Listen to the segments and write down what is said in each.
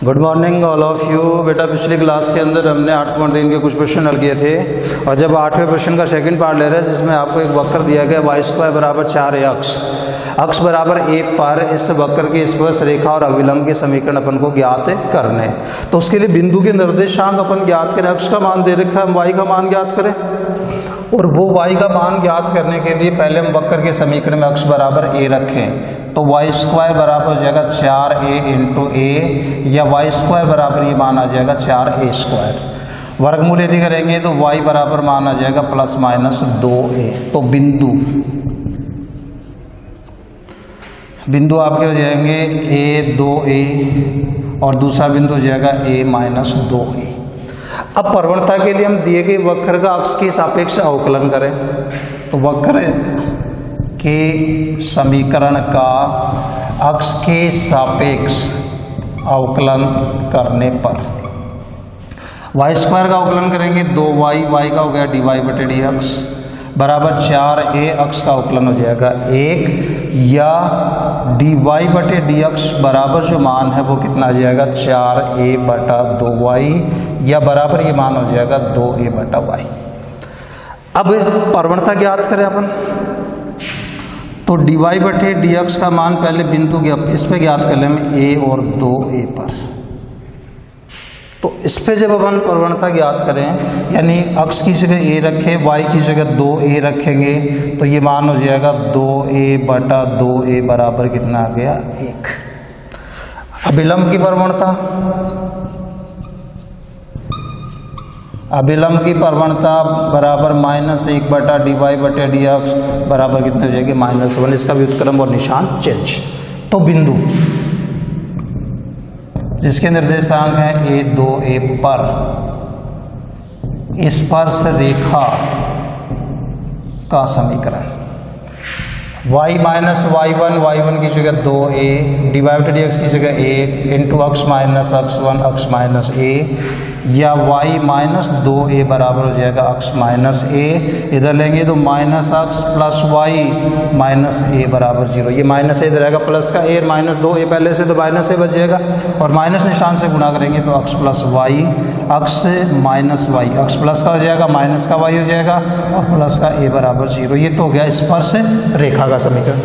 Good morning all of you. बेटा पिछली class के अंदर हमने 8.3 के कुछ क्वेश्चन हल किए थे और जब 8वें क्वेश्चन का सेकंड पार्ट ले रहे हैं जिसमें आपको एक वक्र दिया गया y² बराबर 4ax अक्ष बराबर a पर इस वक्र की स्पर्श रेखा और अविलंब के समीकरण अपन को ज्ञात करने। तो उसके लिए बिंदु के निर्देशांक अपन ज्ञात करें। अक्ष का मान दे रखा है, हम y का मान ज्ञात करें और वो y का मान ज्ञात करने के लिए पहले हम वक्र के समीकरण में अक्ष बराबर a रखें। तो y² बराबर हो जाएगा 4a इंटू a या y² बराबर ये मान आ जाएगा 4a²। वर्गमूल यदि करेंगे तो y बराबर मान आ जाएगा प्लस माइनस 2a। तो बिंदु आपके हो जाएंगे a 2a और दूसरा बिंदु हो जाएगा a माइनस 2a। अब प्रवणता के लिए हम दिए गए वक्र का अक्ष के सापेक्ष अवकलन करें। तो वक्र के समीकरण का अक्ष के सापेक्ष अवकलन करने पर y² का अवकलन करेंगे 2y का हो गया dy/dx बराबर 4a अक्ष का अवकलन हो जाएगा 1 या dy/dx बराबर जो मान है वो कितना आ जाएगा 4a/2y या बराबर ये मान हो जाएगा 2a/y। अब प्रवणता ज्ञात करें अपन। तो dy/dx का मान पहले बिंदु इस पे ज्ञात कर लें a और 2a पर। तो इस पे जब अपन प्रवणता ज्ञात करें यानी अक्ष की जगह a रखें y की जगह 2a रखेंगे तो ये मान हो जाएगा 2a/2a बराबर कितना आ गया 1। अभिलंब की प्रवणता, अभिलंब की प्रवणता बराबर -1/dy/dx बराबर कितने हो जाएगी -1। इसका व्युत्क्रम और निशान चेंज। तो बिंदु जिसके निर्देशांक है a 2a पर स्पर्श रेखा का समीकरण y-y1 की जगह 2a dy/dx की जगह 1 इंटू अक्ष माइनस अक्ष 1 अक्ष माइनस a या y-2a बराबर हो जाएगा अक्ष माइनस a। इधर लेंगे तो माइनस अक्ष प्लस y माइनस a बराबर 0। ये माइनस a इधर रहेगा प्लस का a माइनस 2a पहले से तो माइनस a बच जाएगा और माइनस निशान से गुणा करेंगे तो अक्ष प्लस y अक्ष से माइनस y अक्ष प्लस का हो जाएगा माइनस का y हो जाएगा और प्लस का a बराबर 0। ये तो हो गया स्पर्श रेखा का समीकरण।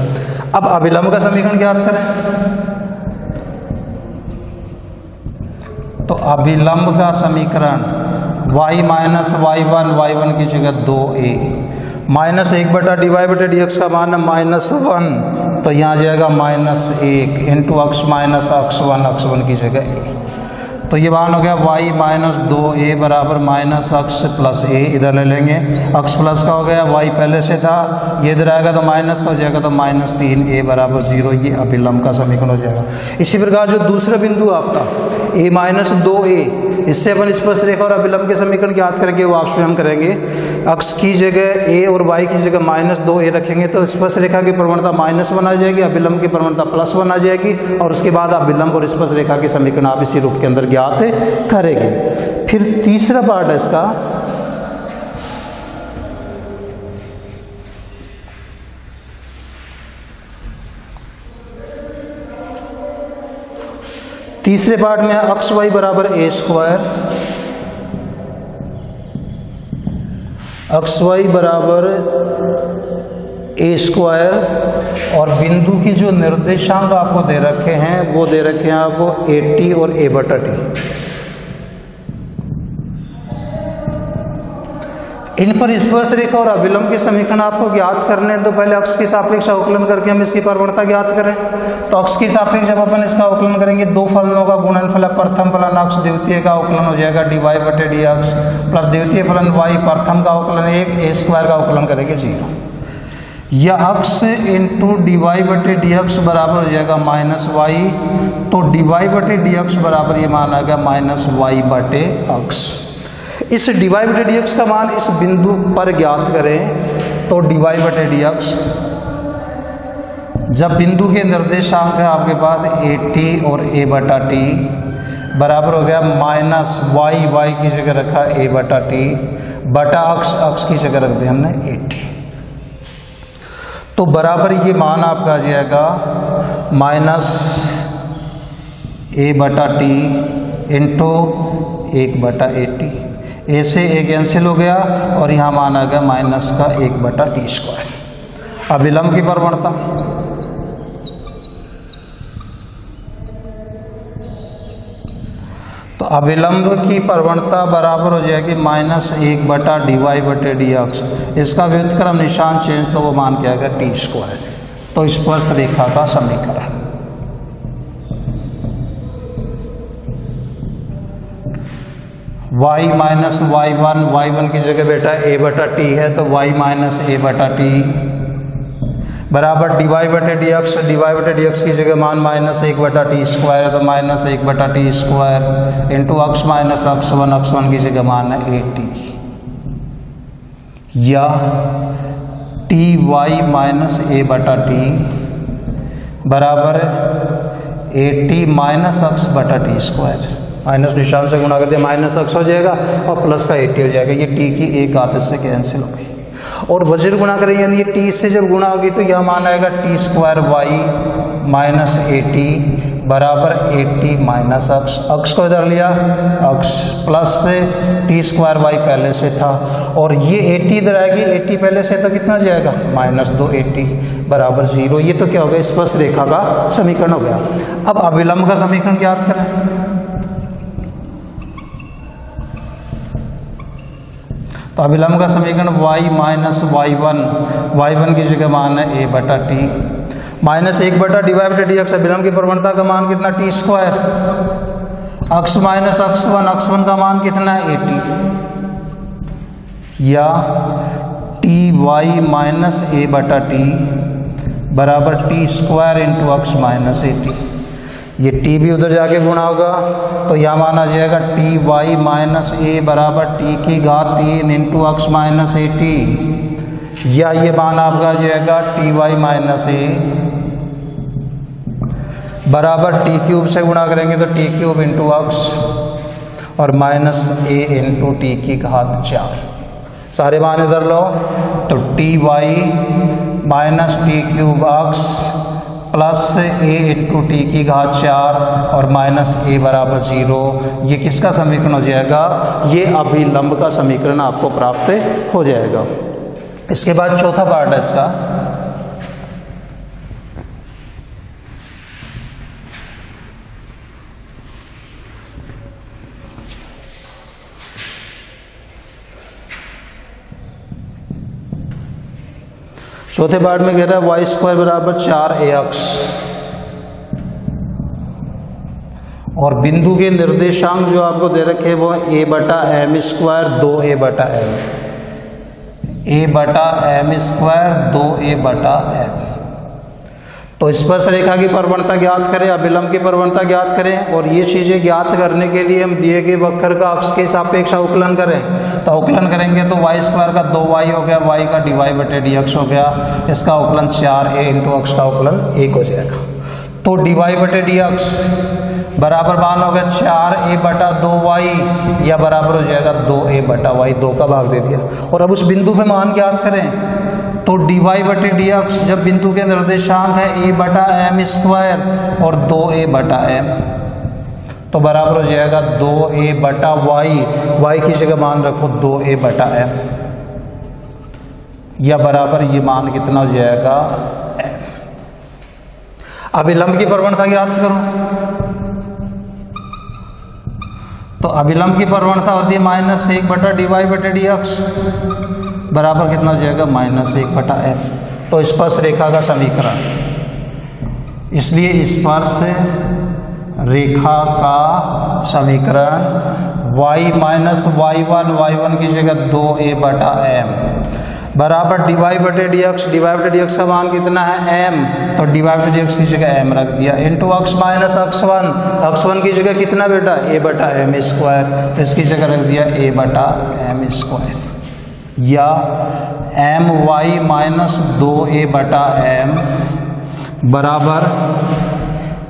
अब अभिलंब का समीकरण ज्ञात करें। तो अभिलंब का समीकरण y-y1 की जगह 2a -1/dy/dx का मान है -1 तो यहाँ जाएगा -1 इंटू अक्ष माइनस अक्ष 1 की जगह a। तो ये मान हो गया y-2a बराबर माइनस अक्ष प्लस a। इधर ले लेंगे अक्ष प्लस का हो गया y पहले से था ये इधर आएगा तो माइनस हो जाएगा तो -3a बराबर 0। ये अभिलंब का समीकरण हो जाएगा। इसी प्रकार जो दूसरा बिंदु आपका a-2a इससे अपन स्पर्श रेखा और अभिलंब के समीकरण ज्ञात करेंगे। वो आपसे हम करेंगे अक्ष की जगह a और y की जगह -2a रखेंगे तो स्पर्श रेखा की प्रवणता -1 आ जाएगी, अभिलंब की प्रवणता +1 आ जाएगी और उसके बाद अभिलंब और स्पर्श रेखा के समीकरण आप इसी रूप के अंदर ज्ञात करेंगे। फिर तीसरा पार्ट है इसका तीसरे पार्ट में अक्ष y बराबर a², अक्ष y बराबर a² और बिंदु की जो निर्देशांक आपको दे रखे हैं वो दे रखे हैं आपको at और a/t। इन पर स्पर्श रेखा और अभिलंब के समीकरण आपको ज्ञात करने हैं। तो पहले अक्ष के सापेक्ष अवकलन करके हम इसकी प्रवणता ज्ञात करें। तो अक्ष के सापेक्ष जब अपन इसका अवकलन करेंगे दो फलनों का गुणनफल है। प्रथम फलन अक्ष द्वितीय का अवकलन हो जाएगा dy/dx प्लस द्वितीय फलन y प्रथम का अवकलन 1 a² का अवकलन करेंगे 0 या अक्ष इंटू dy/dx बराबर हो जाएगा -y। तो dy/dx बराबर ये मान आ गया -y/अक्ष। इस dy/dx का मान इस बिंदु पर ज्ञात करें। तो dy/dx जब बिंदु के निर्देशांक है आपके पास at और a/t बराबर हो गया -y की जगह रखा a/t बटा अक्ष की जगह रख दिया हमने at। तो बराबर ये मान आपका आ जाएगा ए बटा टी इंटू 1/80। ए से ए कैंसिल हो गया और यहाँ मान आ गया माइनस का 1/t²। अब विलंब की प्रवणता, तो अभिलंब की प्रवणता बराबर हो जाएगी -1/dy/dx। इसका व्युत्क्रम निशान चेंज तो वो मान के आएगा t²। तो स्पर्श रेखा का समीकरण y माइनस y1 की जगह बेटा a/t है तो y माइनस a/t बराबर dy/dx की जगह मान -1/t² है तो -1/t² इंटू अक्ष माइनस x1 की जगह मान है 80 या ty माइनस a/t बराबर 80 माइनस x/t²। माइनस निशान से गुणा कर दिया माइनस x हो जाएगा और प्लस का 80 हो जाएगा। ये t की एक आदत से कैंसिल हो गई और वज्र गुणा करेंगे यानी ये t से जब गुणा होगी तो यह मान आएगा t² y माइनस 80 बराबर 80 माइनस x को इधर लिया x प्लस से t² y पहले से था और ये 80 इधर आएगी 80 पहले से तो कितना जाएगा -280 बराबर 0। ये तो क्या हो गया स्पर्श रेखा का समीकरण हो गया। अब अभिलंब का समीकरण याद करें। तो अभिलंब का समीकरण y माइनस y1 की जगह मान है a/t माइनस 1/dy/dx। अभिलंब की प्रवणता का मान कितना t²। x माइनस x1 का मान कितना है 80 या ty माइनस a/t बराबर t² इंटू x माइनस 80। ये t भी उधर जाके गुणा होगा तो यहाँ माना जाएगा ty माइनस a बराबर t की घात 3 इंटू x माइनस 80 या ये मान आपका आ जाएगा ty माइनस a बराबर t³ से गुणा करेंगे तो t³ इंटू x और माइनस a इंटू t की घात 4। सारे मान इधर लो तो ty minus t³ x plus a into T की घात 4 और माइनस a बराबर 0। ये किसका समीकरण हो जाएगा। ये अभिलंब का समीकरण आपको प्राप्त हो जाएगा। इसके बाद चौथा पार्ट है इसका। चौथे पार्ट में कह रहा है y² बराबर 4ax और बिंदु के निर्देशांक जो आपको दे रखे वो a/m² 2a/m a/m² 2a/m। तो स्पर्श रेखा की प्रवणता ज्ञात करें, अभिलंब की प्रवणता ज्ञात करें और ये चीज़ें ज्ञात करने के लिए हम दिए गए वक्र का अक्ष के सापेक्ष अवकलन करें। तो अवकलन करेंगे तो y² का 2y हो गया, y का dy/dx हो गया, इसका अवकलन 4a इंटू अक्ष का अवकलन 1 हो जाएगा। तो dy/dx बराबर मान हो गया 4a/2y या बराबर हो जाएगा 2a/y, 2 का भाग दे दिया। और अब उस बिंदु पे मान ज्ञात करें तो dy/dx जब बिंदु के निर्देशांक है a/m² और 2a/m तो बराबर हो जाएगा 2a/y, y की जगह मान रखो 2a/m या बराबर ये मान कितना हो जाएगा m। अभिलंब की प्रवणता याद करो तो अभिलंब की प्रवणता होती है -1/dy/dx बराबर कितना हो जाएगा -1/m। तो स्पर्श रेखा का समीकरण, इसलिए स्पर्श रेखा का समीकरण y माइनस y1 की जगह 2a/m बराबर dy/dx का मान कितना है m तो dy/dx की जगह m रख दिया इंटू x माइनस x1 की जगह कितना बेटा a/m², इसकी जगह रख दिया a/m² या my माइनस 2a/m बराबर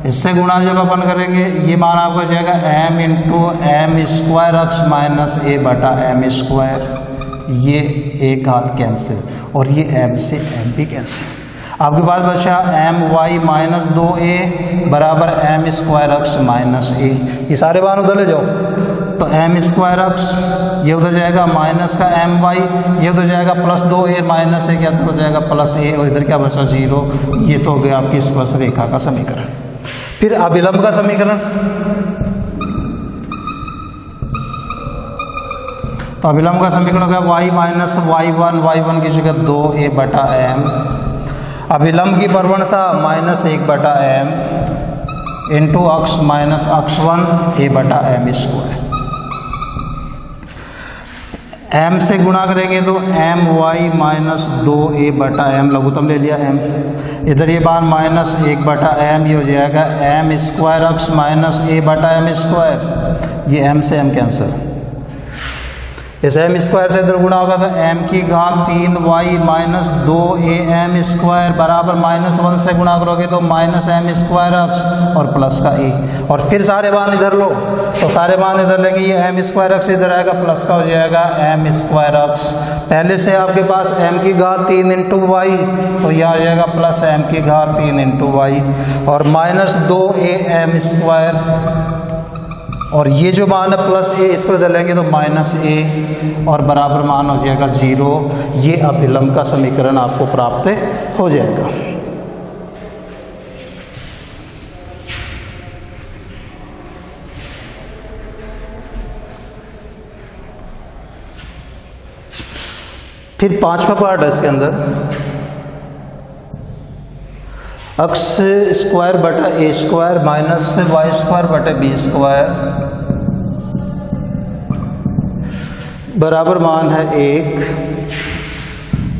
इससे गुणा जब अपन करेंगे ये मान आपको जाएगा m into m² x minus a/m²। ये एक घात कैंसिल और ये m से m भी कैंसिल। आपके पास बचा एम वाई माइनस 2a बराबर एम स्क्वायर एक्स माइनस ए। ये सारे मान उधर ले जाओ, तो एम स्क्वायर एक्स ये उधर जाएगा माइनस का एम वाई, ये उधर जाएगा प्लस 2a माइनस ए, क्या हो जाएगा प्लस ए, और इधर क्या बचा 0। ये तो हो गया आपकी स्पर्श रेखा का समीकरण। फिर अभिलंब का समीकरण, तो अभिलंब का समीकरण हो गया वाई माइनस वाई वन की जगह 2a बटा एम, अभिलंब की प्रवणता माइनस 1 बटा m into x minus x 1 a बटा एम स्क्वायर। एम से गुणा करेंगे तो एम वाई माइनस 2a बटा एम, लघुत्तम ले लिया एम, इधर ये बार माइनस 1 बटा एम, ये हो जाएगा m square x minus a बटा एम स्क्वायर। ये एम से एम कैंसिल, इस एम स्क्वायर से इधर गुणा होगा तो एम की घात 3y माइनस 2a एम स्क्वायर बराबर माइनस 1 से गुणा करोगे तो माइनस एम स्क्वायर एक्स और प्लस का ए, और फिर सारे मान इधर लो, तो सारे मान इधर लेंगे, ये एम स्क्वायर एक्स इधर आएगा, प्लस का हो जाएगा एम स्क्वायर एक्स। पहले से आपके पास एम की घात 3 इंटू वाई, तो यह आ जाएगा प्लस एम की घात 3 इंटू वाई और माइनस 2a एम स्क्वायर, और ये जो मान है प्लस ए, इसको इधर लेंगे तो माइनस ए और बराबर मान हो जाएगा 0। ये अभिलंब का समीकरण आपको प्राप्त हो जाएगा। फिर पांचवा पार्ट है इसके अंदर, एक्स स्क्वायर बटा ए स्क्वायर माइनस वाई स्क्वायर बटे बी स्क्वायर बराबर मान है 1।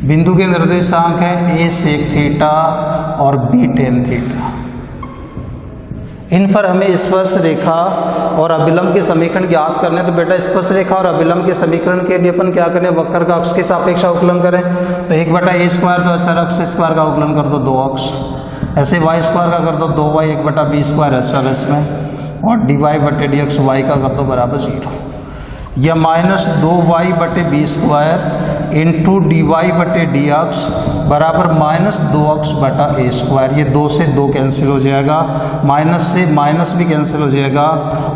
बिंदु के निर्देशांक है ए सेक थीटा और बी टेन थीटा। इन पर हमें स्पर्श रेखा और अभिलंब के समीकरण ज्ञात करने, तो बेटा स्पर्श रेखा और अभिलंब के समीकरण के लिए अपन क्या करें, वक्र का अक्ष के सापेक्ष अवकलन करें। तो 1 बटा ए स्क्वायर, तो अचर अक्ष स्क्वायर का अवकलन कर दो 2 अक्ष, ऐसे वाई स्क्वायर का कर दो 2y 1 बटा बी स्क्वायर अचर इसमें, और डी वाई बटे डी एक्स वाई का कर दो बराबर 0, या माइनस 2y बटे b square into d y बटे डी एक्स बराबर माइनस 2x बटा ए स्क्वायर। ये 2 से 2 कैंसिल हो जाएगा, माइनस से माइनस भी कैंसिल हो जाएगा,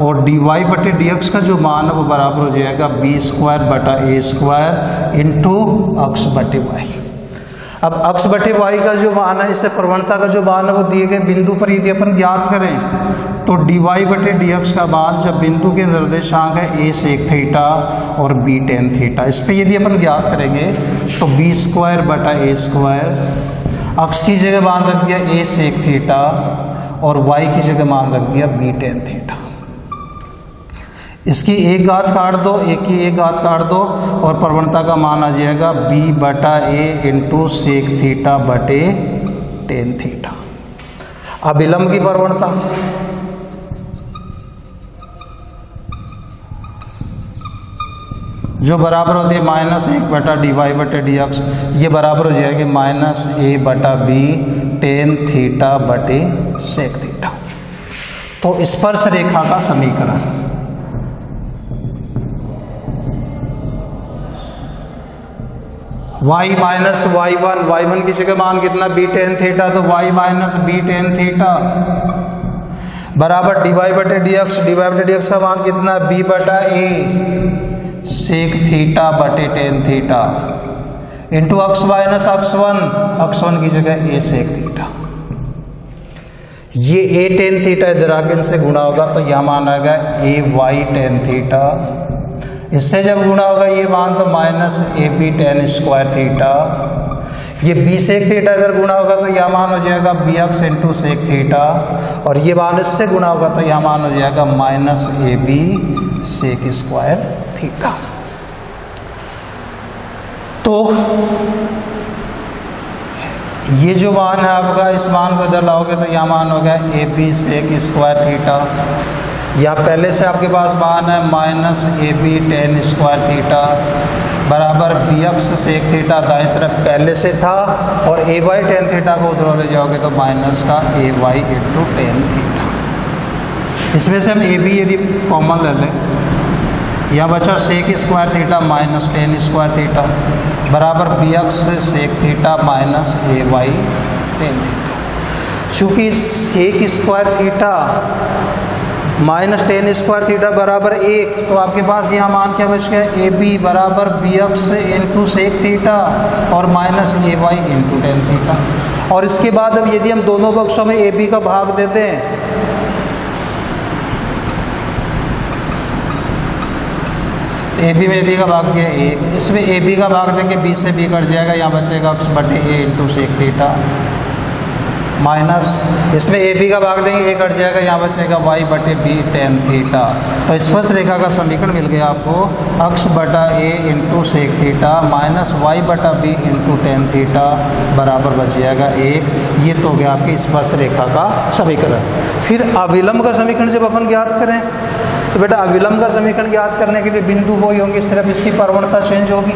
और डी वाई बटे डी एक्स का जो मान है वो बराबर हो जाएगा बी स्क्वायर बटा ए स्क्वायर इंटू अक्स बटे वाई। अब अक्स बटे वाई का जो मान है, इससे प्रवणता का जो मान है वो दिए गए बिंदु पर यदि अपन ज्ञात करें तो डी वाई बटे डी एक्स का मान जब बिंदु के निर्देशांक है ए सेक थीटा और बी टेन थीटा, इस पर यदि अपन ज्ञात करेंगे तो बी स्क्वायर बटा ए स्क्वायर, अक्स की जगह मान रख दिया ए सेक थीटा और वाई की जगह मान रख दिया बी टेन थीटा। इसकी एक घात काट दो, एक की एक घात काट दो और प्रवणता का मान आ जाएगा बी बटा ए इंटू सेक थीटा बटे टेन थीटा। अभिलंब की प्रवणता, जो बराबर होती है माइनस 1 बटा डी वाई बटे डी एक्स, ये बराबर हो जाएगी माइनस ए बटा बी टेन थीटा बटे सेक थीटा। तो स्पर्श रेखा का समीकरण, y माइनस वाई वन की जगह मान कितना बी टेन थीटा, तो y minus b tan theta बराबर डी वाई बटे डी एक्स का मान कितना b बटा ए सेक थीटा बटे tan theta into x minus x one की जगह ए सेक थीटा। ये ए टेन थीटा इधर आगे इनसे गुणा होगा तो यह मान आएगा ए वाई टेन थीटा, इससे जब गुणा होगा ये मान तो minus a b tan square theta, ये बी सेक थीटा इधर गुणा होगा तो यह मान हो जाएगा b x into sec theta, और ये मान इससे गुणा होगा तो यह मान हो जाएगा minus a b sec square theta. तो ये जो मान है आपका, इस मान को इधर लाओगे तो यह मान हो गया a b sec square theta, या पहले से आपके पास मान है minus a b tan square theta बराबर बी एक्स सेक थीटा दाएं तरफ पहले से था, और ए वाई टेन थीटा को उधर ले जाओगे तो माइनस का ए वाई इंटू टेन थीटा। इसमें से हम ए बी यदि कॉमन ले लें, यहाँ बचा sec square theta minus tan square theta बराबर b x sec theta minus a y tan theta. चूँकि sec square theta minus tan square theta बराबर 1, तो आपके पास यहाँ मान क्या बच गया, ए बी बराबर b x into sec theta और minus a y into tan theta. और इसके बाद अब यदि हम दोनों पक्षों में ए बी का भाग देते हैं, ए बी में ए बी का भाग दिया 1, इसमें ए बी का भाग देंगे बी से बी कट जाएगा, यहाँ बचेगा एक्स बटे ए इंटू सेक थीटा, माइनस इसमें ए बी का भाग देंगे ए कट जाएगा, यहाँ बचेगा वाई बटे बी टेन थीटा। तो स्पर्श रेखा का समीकरण मिल गया आपको, एक्स बटा a into sec theta minus y बटा बी इंटू टेन थीटा बराबर बच जाएगा 1। ये तो हो गया आपकी स्पर्श रेखा का समीकरण। फिर अविलंब का समीकरण जब अपन ज्ञात करें, तो बेटा अविलंब का समीकरण ज्ञात करने के लिए बिंदु वही होंगे, सिर्फ इसकी प्रवणता चेंज होगी।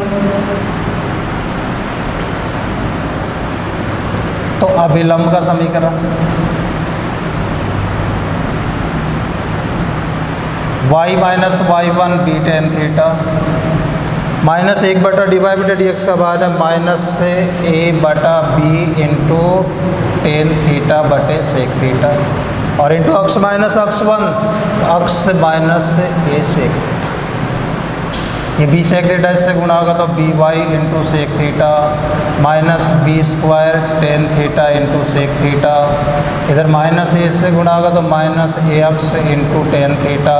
तो अविलंब का समीकरण y minus y one b tan theta minus 1 बटा डी वाई बटा डी एक्स का भाग है माइनस से ए बटा बी इंटू टेन थीटा बटे सेक थीटा और into x minus x one, x minus a sec theta. ये बी सेक थीटा इससे गुणा होगा तो b y into sec theta minus b square tan theta into sec theta, इधर minus a से गुणा होगा तो minus a x into tan theta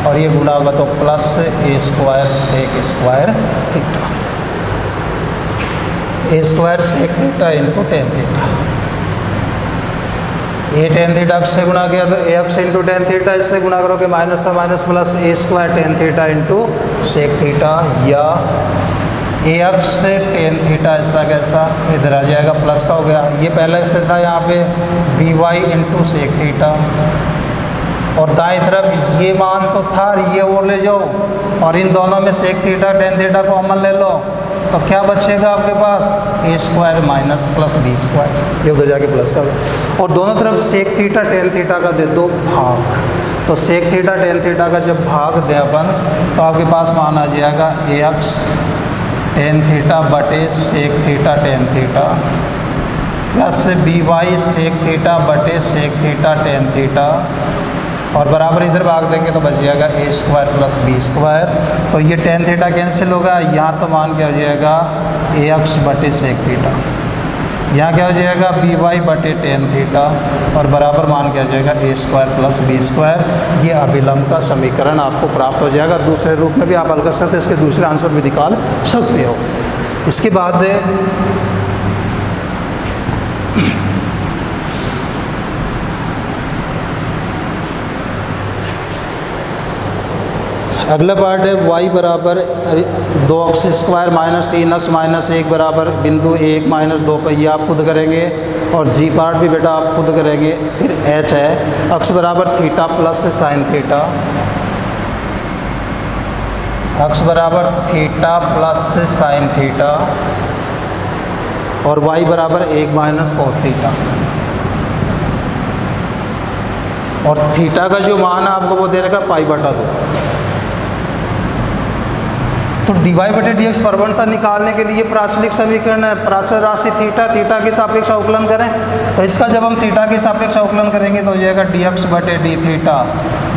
और ये गुणा होगा तो plus a square sec square theta, a square sec theta into tan theta. A ten theta x से गुणा किया तो a x into tan theta, इससे गुणा करोगे माइनस से minus plus a square tan theta into sec theta, या a x से टेन थीटा ऐसा कैसा इधर आ जाएगा प्लस का हो गया, ये पहले से था यहाँ पे b y into sec theta और दाएं तरफ ये मान तो था, ये और ले जाओ और इन दोनों में सेक थीटा टेन थीटा को कॉमन ले लो तो क्या बचेगा आपके पास, a square minus plus b square, ये उधर जाके प्लस का, और दोनों तरफ सेक थीटा टेन थीटा का दे दो भाग। तो सेक थीटा टेन थीटा का जब भाग दे अपन तो आपके पास मान आ जाएगा ए एक्स टेन थीटा बटे sec theta tan theta plus b y sec theta बटे सेक थीटा टेन थीटा और बराबर इधर भाग देंगे तो बच जाएगा ए स्क्वायर प्लस बी स्क्वायर। तो ये टेन थीटा कैंसिल होगा, यहाँ तो मान क्या हो जाएगा ए एक्स बटे सेक थीटा, यहाँ क्या हो जाएगा बी वाई बटे टेन थीटा और बराबर मान क्या हो जाएगा ए स्क्वायर प्लस बी स्क्वायर। ये अभिलंब का समीकरण आपको प्राप्त हो जाएगा। दूसरे रूप में भी आप हल कर सकते हैं, इसके दूसरे आंसर भी निकाल सकते हो। इसके बाद अगला पार्ट है y बराबर 2x square minus 3x minus 1 बराबर बिंदु 1 माइनस 2 पर ये आप खुद करेंगे और जी पार्ट भी बेटा आप खुद करेंगे। फिर h है x बराबर theta plus sine theta, x बराबर थीटा प्लस साइन थीटा और y बराबर 1 माइनस कोस थीटा और थीटा का जो मान है आपको वो दे रखा पाई बटा 2। तो डी वाई बटे डी एक्स प्रवणता निकालने के लिए प्राचलिक समीकरण है, प्राचल राशि थीटा, थीटा के सापेक्ष अवकलन करें तो इसका जब हम थीटा के सापेक्ष अवकलन करेंगे तो हो जाएगा डी एक्स बटे डी थीटा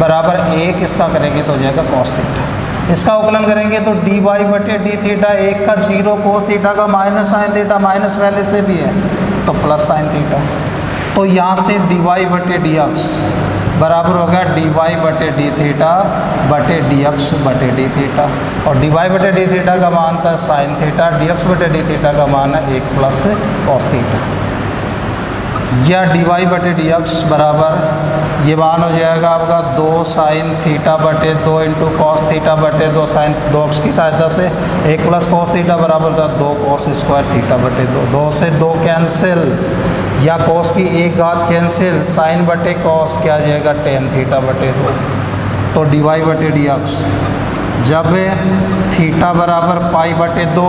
बराबर 1, इसका करेंगे तो हो जाएगा कॉस थीटा। इसका अवकलन करेंगे तो डी वाई बटे डी थीटा 1 का 0 कोस थीटा का माइनस साइन थीटा, माइनस पहले से भी है तो प्लस साइन थीटा। तो यहाँ से डी वाई बटे डी एक्स बराबर होगा डी वाई बटे डी थीटा बटे डी एक्स बटे डी थीटा और डी वाई बटे डी थीटा का मान था साइन थीटा, डी एक्स बटे डी थीटा का मान है 1 प्लस कॉस थीटा, या डी वाई बटे डी एक्स बराबर ये मान हो जाएगा आपका 2 साइन थीटा बटे 2 इंटू कॉस थीटा बटे 2 साइन 2 एक्स की सहायता से 1 प्लस कॉस थीटा बराबर था 2 कॉस स्क्वायर थीटा बटे 2, 2 से 2 कैंसिल या कॉस की 1 घात कैंसिल, साइन बटे कॉस क्या आ जाएगा टेन थीटा बटे 2। तो डी वाई बटे डी एक्स जब थीटा बराबर पाई बटे 2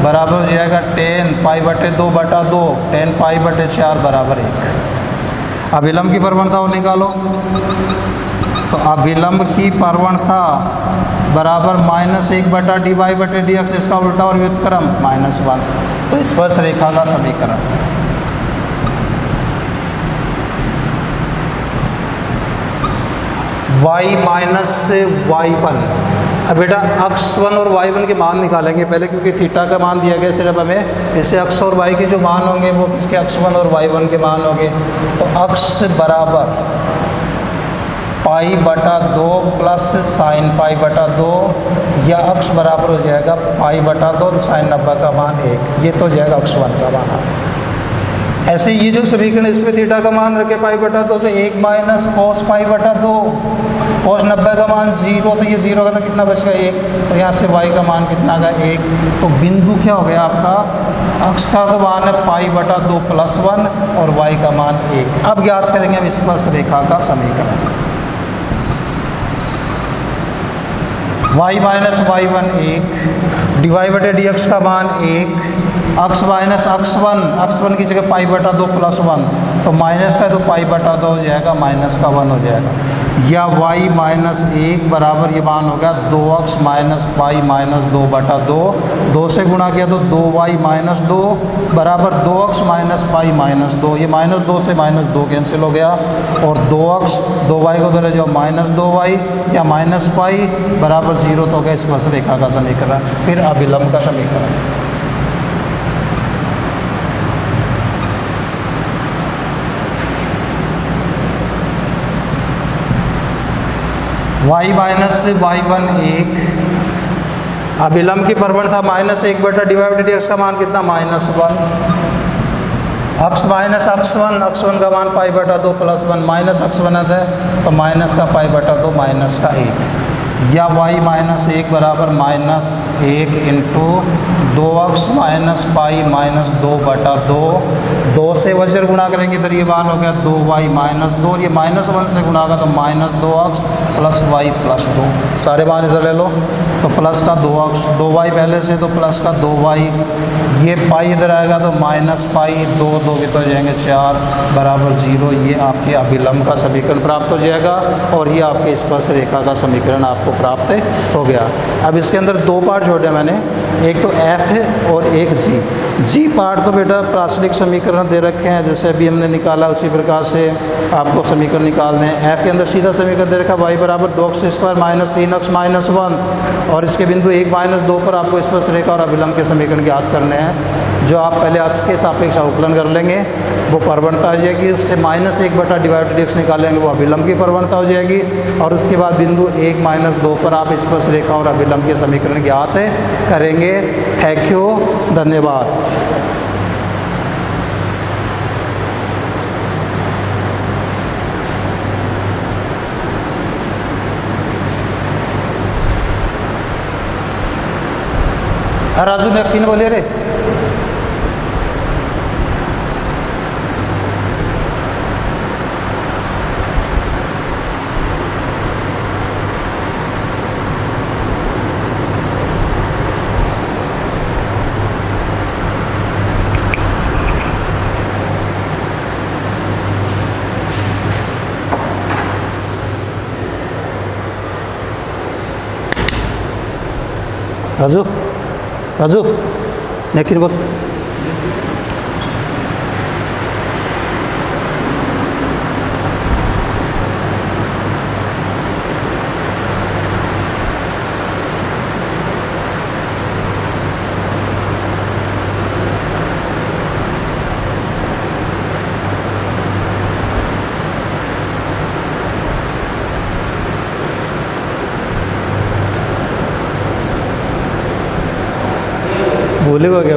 बराबर हो जाएगा टेन पाई बटे 2 बटा 2, टेन पाई बटे 4 बराबर 1। अभिलंब की प्रवणता निकालो तो अभिलंब की प्रवणता बराबर -1 बटा डी वाई बटे डी एक्स, इसका उल्टा और व्युत्क्रम -1। तो स्पर्श रेखा का समीकरण y माइनस y1। अब बेटा x1 और y1 के मान निकालेंगे पहले, क्योंकि थीटा का मान दिया गया सिर्फ हमें। इससे x और y के जो मान होंगे वो इसके x1 और y1 के मान होंगे। तो x बराबर पाई बटा 2 प्लस साइन पाई बटा 2, या x बराबर हो जाएगा पाई बटा 2 साइन 90 का मान 1। ये तो जाएगा x1 का मान। ऐसे ये जो समीकरण इसमें थीटा का मान रखे पाई बटा 2, तो 1 माइनस कोस पाई बटा 2, कोस 90 का मान 0, तो ये 0 का तो कितना बचेगा 1। तो यहाँ से y का मान कितना का 1। तो बिंदु क्या हो गया आपका, x का तो मान है पाई बटा 2 प्लस 1 और y का मान 1। अब ज्ञात करेंगे हम स्पर्श रेखा का समीकरण। y minus y1 1, d y बटे डी एक्स का मान 1, x माइनस x1 की जगह पाई बटा 2 प्लस 1, तो माइनस का तो पाई बटा 2 हो जाएगा, माइनस का 1 हो जाएगा। या y माइनस 1 बराबर ये मान हो गया 2x माइनस पाई माइनस 2 बटा 2, 2 से गुणा किया तो 2y माइनस 2 बराबर 2x माइनस पाई माइनस 2, ये माइनस 2 से माइनस 2 कैंसिल हो गया, और 2x 2y को धरे जो माइनस 2y या माइनस पाई बराबर 0, तो हो गया स्पर्श रेखा का समीकरण। फिर अभिलंब का समीकरण। y माइनस y1 1, अभिलंब की प्रवणता माइनस 1 बटा डी वाई बटे डी एक्स का मान कितना माइनस 1, x माइनस x1 का मान पाई बटा 2 प्लस 1, माइनस x1 है तो माइनस का पाई बटा 2 माइनस का 1। या y माइनस 1 बराबर minus 1 into 2x minus pi minus 2 बटा 2, 2 से वजर गुणा करेंगे तो ये मान हो गया 2y माइनस 2, और ये माइनस 1 से गुणा होगा तो minus 2x plus y plus 2। सारे मान इधर ले लो, तो प्लस का 2x 2y पहले से, तो प्लस का 2y, ये पाई इधर आएगा तो माइनस पाई 2 2 के तो जाएंगे 4 बराबर 0। ये आपके अभिलंब का समीकरण प्राप्त हो जाएगा, और ये आपके स्पर्श रेखा का समीकरण आपको प्राप्त हो गया। अब इसके अंदर दो पार्ट छोड़े मैंने, एक तो f है और एक g पार्ट तो बेटा प्राचलिक समीकरण दे रखे हैं, जैसे अभी हमने निकाला उसी प्रकार से आपको समीकरण निकालने हैं। f के अंदर सीधा समीकरण दे रखा y बराबर 2x² माइनस 3x माइनस 1, और इसके बिंदु 1 माइनस 2 पर आपको स्पर्श रेखा और अभिलंब के समीकरण ज्ञात करने हैं। जो आप पहले x के सापेक्ष अवकलन कर लेंगे वो प्रवणता हो जाएगी, उससे माइनस 1 बटा डिवाइड डी एक्स निकालेंगे वो अभिलंब की प्रवणता हो जाएगी, और उसके बाद बिंदु 1 माइनस 2 पर आप स्पर्श रेखा और अभिलंब के समीकरण ज्ञात करेंगे। थैंक यू, धन्यवाद। राजू ने अक्की ने बोले रे राजू राजू नेकिन बोल। भूले हो गया